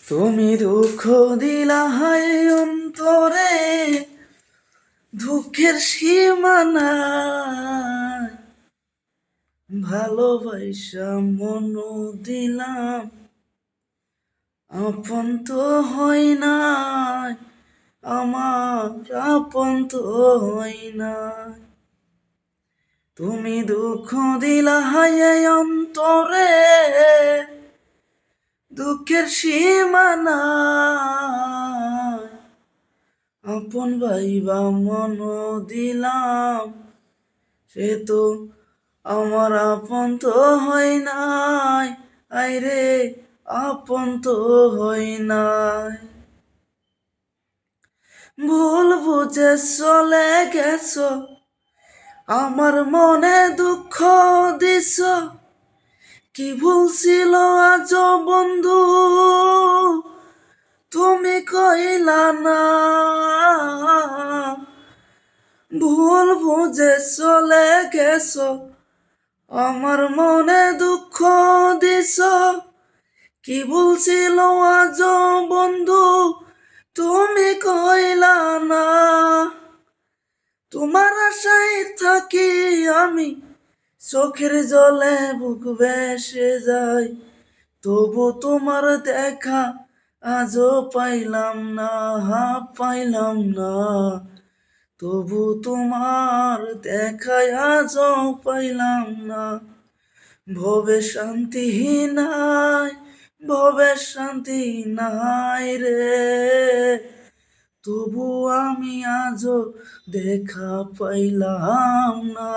তুমি দুঃখ দিলা হায় অন্তরে, দুঃখের সীমানায় ভালোবাসা মন দিলাম, আপন তো হয় নাই, আমার আপন তো হয় নাই। তুমি দুঃখ দিলা হায় অন্তরে, দুঃখের সীমানায় আপন ভাইবা মন দিলাম, সে তো আমার আপন তো হয় নাই, আইরে আপন তো হয় নাই। ভুল বুঝে চলে গেছ, আমার মনে দুঃখ দিছ, কি ভুল ছিল আজ বন্ধু তুমি কইলা না। ভুল বুঝে চলে গেছ, আমার মনে দুঃখ দিছ, কি ভুল ছিল আজ বন্ধু তুমি কইলা না। তোমার আশায় থাকি আমি, চোখের জলে বুক ভেসে যায়, তবু তোমার দেখা আজও পাইলাম না, পাইলাম না। তবু তোমার দেখায় আজও পাইলাম না। ভবে শান্তি নাই, ভবে শান্তি নাই রে, তবু আমি আজও দেখা পাইলাম না।